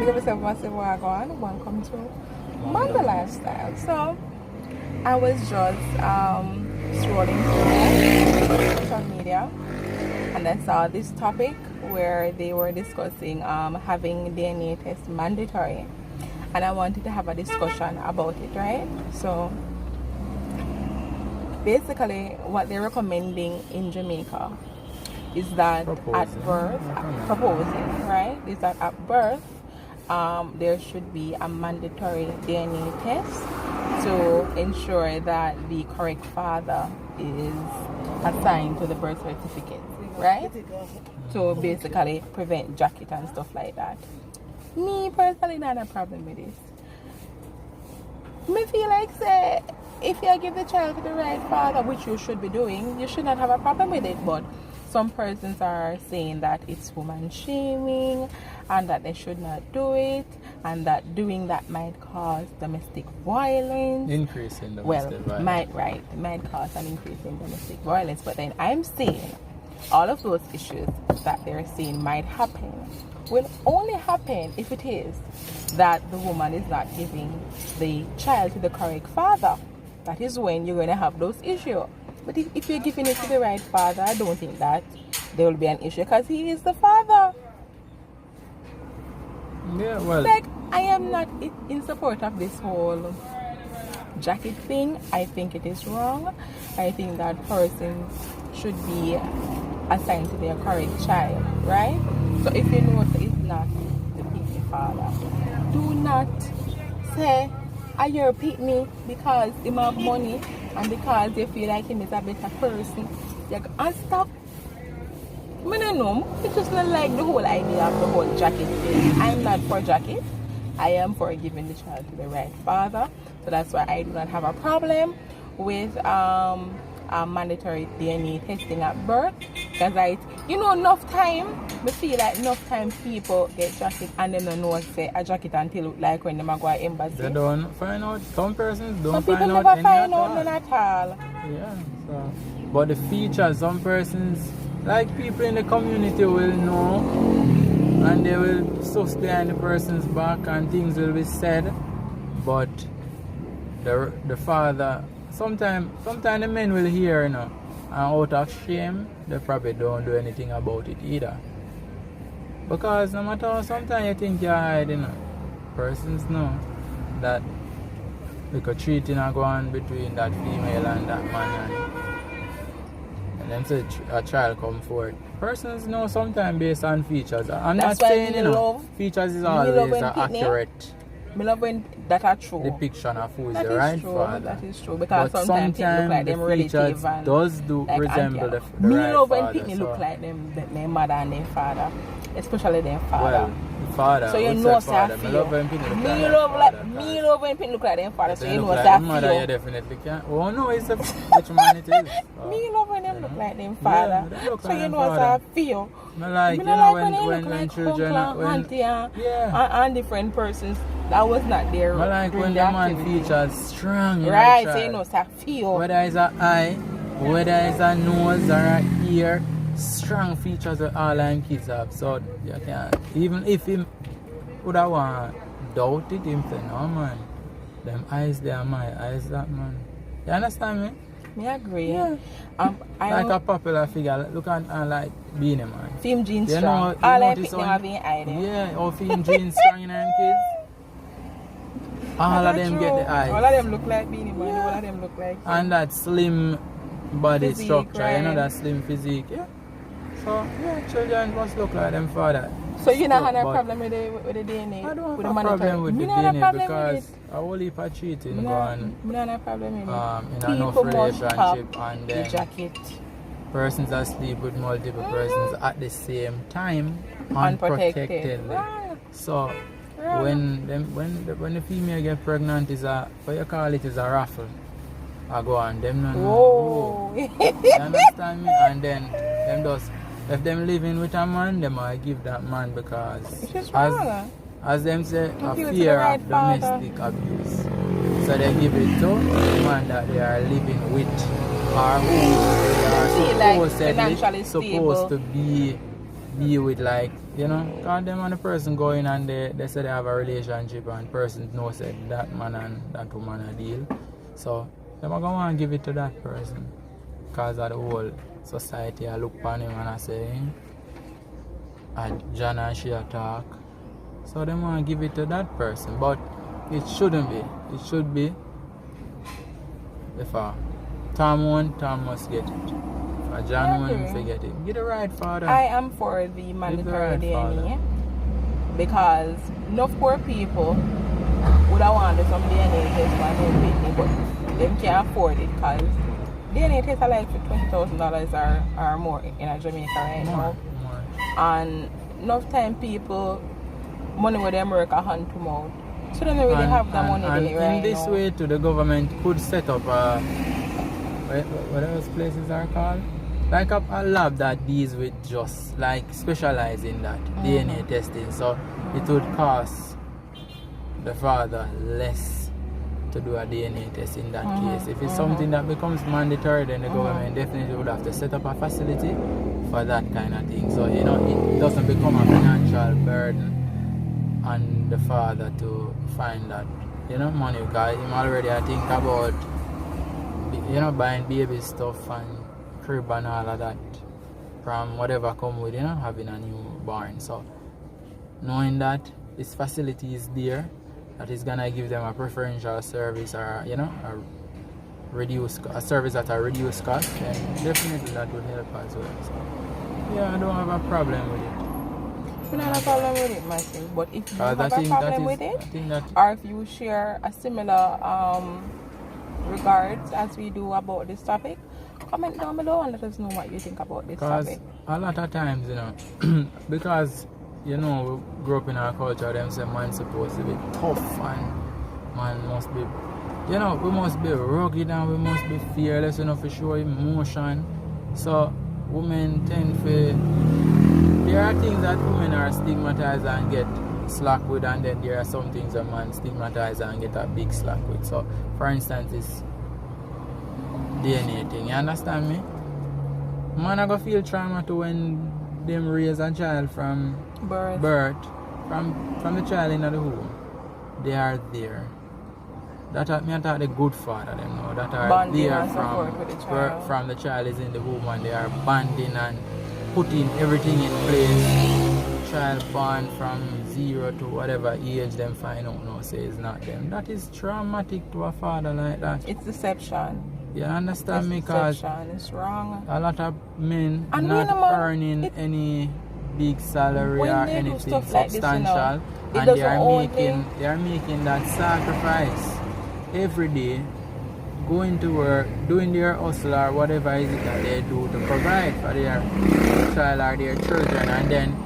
Big up yourself, massive wagon. One come to mundle lifestyle. So I was just scrolling through social media, and I saw this topic where they were discussing having DNA test mandatory, and I wanted to have a discussion about it, right? So basically what they're recommending in Jamaica is that at birth, proposing, right, is that at birth there should be a mandatory DNA test to ensure that the correct father is assigned to the birth certificate, right? To basically prevent jacket and stuff like that. Me personally, not a problem with this. Me feel like say, if you give the child to the right father, which you should be doing, you should not have a problem with it. But some persons are saying that it's woman shaming and that they should not do it, and that doing that might cause domestic violence. Increase in domestic violence. Might cause an increase in domestic violence. But then I'm saying all of those issues that they're saying might happen will only happen if it is that the woman is not giving the child to the correct father. That is when you're going to have those issues. But if you're giving it to the right father, I don't think that there will be an issue because he is the father. Yeah, well, like, I am not in support of this whole jacket thing. I think it is wrong. I think that person should be assigned to their correct child, right? So if you know that it's not the picnic father, do not say, "Are you a picnic?" because he have money and because you feel like he is a better person. And stop. I don't know. It's just not like the whole idea of the whole jacket thing. I'm not for jacket. I am for giving the child to the right father. So that's why I do not have a problem with mandatory DNA testing at birth. Because enough time, I feel like enough time people get jacket and they don't know say a jacket until like when they go to embassy. They don't find out. Some persons don't Some find people out never any find at out all. none at all. Yeah, so but the features, some persons, like people in the community will know, and they will sus behind the person's back and things will be said, but the father, sometimes the men will hear, and out of shame they probably don't do anything about it either, because no matter how sometimes you think you're hiding, persons know that because cheating are going on between that female and that man, and then say a child come forward. Persons know sometimes based on features. I'm That's not why saying features is always accurate Me love when that are true. depiction of who is That the is right true. father. That is true. Because But sometimes people look like them the features relative and does do like resemble auntie. the Me right love when father. people look like their mother and their father, especially their father. Well, the father. So you what's know, the say father? I Me feel. love when people look Me like love their like father, me love when people look like their father. if So they you look know, like say I the mother, feel. you definitely can't. Oh no, it's which man it is. Me love when them look like them father. they look So like you them know, say I father. feel. Me like, Me you not know, like when they when look like children, uncle and auntie and different persons that was not there. I like during when the the man activity. features strong in Right, a so child. you know, say I feel. Whether it's an eye, whether it's a nose or an ear, strong features that all them kids have. So you can, even if him would have want doubt it, him say, no man, them eyes they are my eyes that man. You understand me? Me agree. Yeah. I Like a popular figure, look at like Beanie Man. film jeans You strong. know, you All I notice pick them on- having eye them. Yeah, or film jeans strong in them kids. All That's of them true. get the eyes. All of them look like Beanie Man. Yeah. All of them look like. And that slim body Physique, structure, you know, right. that slim physique. Yeah. So, yeah, children must look like them father. So you don't have a But problem with the DNA? I don't with have the a problem mandatory? with Me the not have a DNA problem because with it. a whole heap of cheating Me going not have a problem with it. in enough People must relationship have and the then jacket. persons that sleep with multiple persons at the same time Unprotected. unprotected. Right. So Right. when the female get pregnant is a what you call it is a raffle. I go on them no Whoa. You understand me? And then them just if them living with a man, them I give that man because It's just wrong. as them say Don't a give it to fear the right of father. domestic abuse. So they give it to the man that they are living with or who they Feel are like financially supposed stable. to be deal with like, you know, cause them and the person going and they say they have a relationship and person knows that that man and that woman a deal. So them are gonna give it to that person. Cause of the whole society I look upon him and I say, and John and she talk. So they want to give it to that person. But it shouldn't be. It should be if Tom won, Tom must get it. If John won, forget it. Get the right father. I am for the mandatory right DNA because enough poor people would have wanted some DNA test for no kidney, but they can't afford it because DNA tests are like for $20,000 or more in a Jamaica right now. More. And enough time people money with them work a hand to mouth. So they don't really have the money there right in this now. way too, the government could set up what those places are called? Like a lab that deals with just like specialize in that DNA testing. So it would cost the father less to do a DNA test in that case. If it's something that becomes mandatory, then the government definitely would have to set up a facility for that kind of thing. So, you know, it doesn't become a financial burden on the father to find that, you know, money, because him already I think about, you know, buying baby stuff and crib and all of that from whatever come with, you know, having a newborn. So knowing that this facility is there, that is gonna give them a preferential service or, you know, a service at a reduced cost, then definitely that would help as well. So yeah, I don't have a problem with it. You don't have a problem with it, Matthew, but if you have a problem with it, or if you share a similar regards as we do about this topic, comment down below and let us know what you think about this topic. A lot of times, you know, because, you know, we grew up in our culture, them say man's supposed to be tough and man must be, you know, we must be rugged and we must be fearless, you know, for show emotion. So women tend to, there are things that women are stigmatized and get slack with, and then there are some things a man stigmatized and get a big slack with. So for instance, this DNA thing, you understand me? Man I go feel trauma to when them raise a child from birth from the child in the womb. They are there. That are, me I thought the good father them know that are bonding there from the child is in the womb, and they are bonding and putting everything in place. Child born from 0 to whatever age them find out now say it's not them. That is traumatic to a father like that. It's deception. You understand me? Because it's wrong. a lot of men and not earning any big salary or anything substantial, like this, and they are making that sacrifice every day, going to work, doing their hustle or whatever is it that they do to provide for their child or their children, and then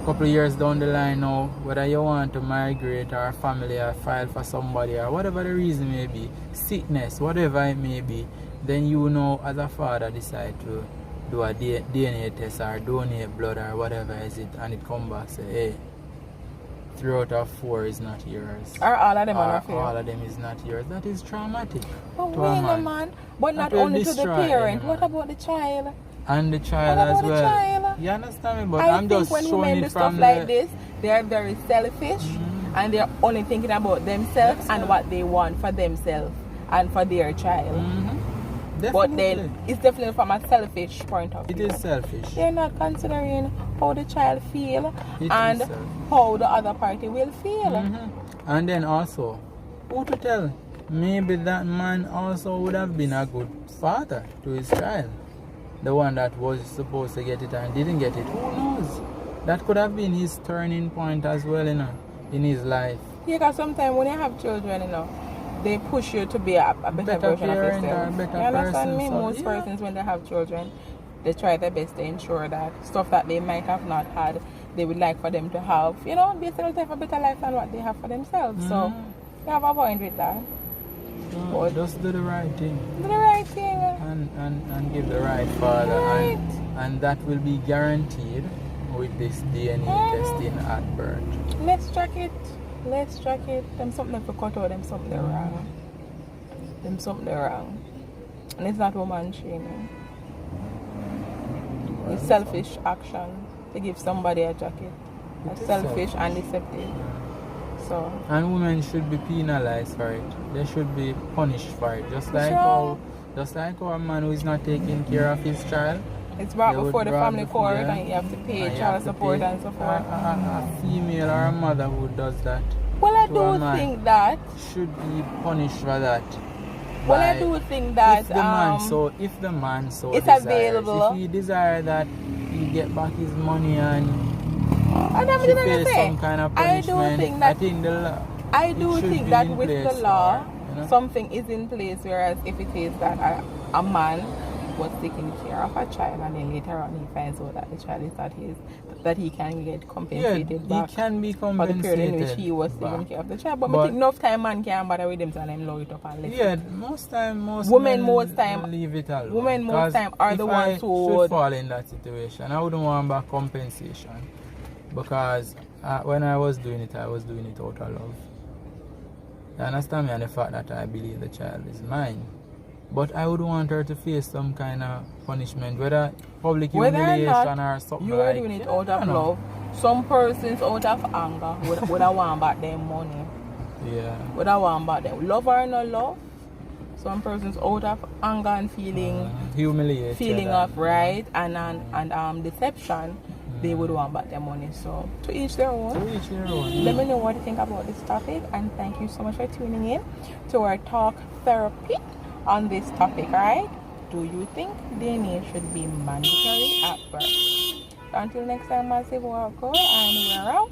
a couple of years down the line now, whether you want to migrate or family or file for somebody or whatever the reason may be, sickness, whatever it may be, then you know as a father decide to do a DNA test or donate blood or whatever is it, and it come back say, hey, 3 out of 4 is not yours. Or all of them are all of them is not yours. That is traumatic but to a man. But not only to the parent. What about the child? And the child as well. Child? You understand me? But I I'm think just when showing women it do from stuff like this, they are very selfish and they're only thinking about themselves and what they want for themselves and for their child. But then it's definitely from a selfish point of view. It is selfish. They're not considering how the child feel and how the other party will feel. And then also, who to tell? Maybe that man also would have been a good father to his child. The one that was supposed to get it and didn't get it. Who knows? That could have been his turning point as well, you know, in his life. Yeah, because sometimes when you have children, you know, they push you to be a better version of yourself. You understand me? Most persons, when they have children, they try their best to ensure that stuff that they might have not had, they would like for them to have. You know, they still have a better life than what they have for themselves. So, you have a point with that. But just do the right thing. Do the right thing. And give the right father. Right. And that will be guaranteed with this DNA testing at birth. Let's track it. Them something for cut out, them something wrong. And it's not woman shaming. It's selfish action to give somebody a jacket. That's selfish and deceptive. So. And women should be penalized for it. They should be punished for it. Just like how a man who is not taking care of his child. It's brought before the family court and you have to pay child support and so forth. A female or a mother who does that. Well, I do think that should be punished for that. Well, I do think that if the man so it's desires, available. If he desires that he get back his money and he face some kind of punishment, I do think that with the law, something is in place. Whereas if it is that a man was taking care of a child and then later on he finds out that the child is not his, that he can get compensated back. He can be compensated for the period in which he was taking care of the child. But I think enough time man can't bother with them and them load it up and let it. Most time leave it alone. Women most time are the ones who should fall in that situation. I wouldn't want back compensation because when I was doing it out of love. You understand me, and the fact that I believe the child is mine. But I would want her to face some kind of punishment, whether public humiliation or something. You are doing it out of love. Some persons out of anger would have want back their money. Yeah. Would have want back them. Love or no love. Some persons out of anger and feeling humiliated, feeling of right and deception, they would want back their money. So to each their own. Let me know what you think about this topic, and thank you so much for tuning in to our talk therapy on this topic, alright? Do you think DNA should be mandatory at birth? So until next time, massive walk and we're out.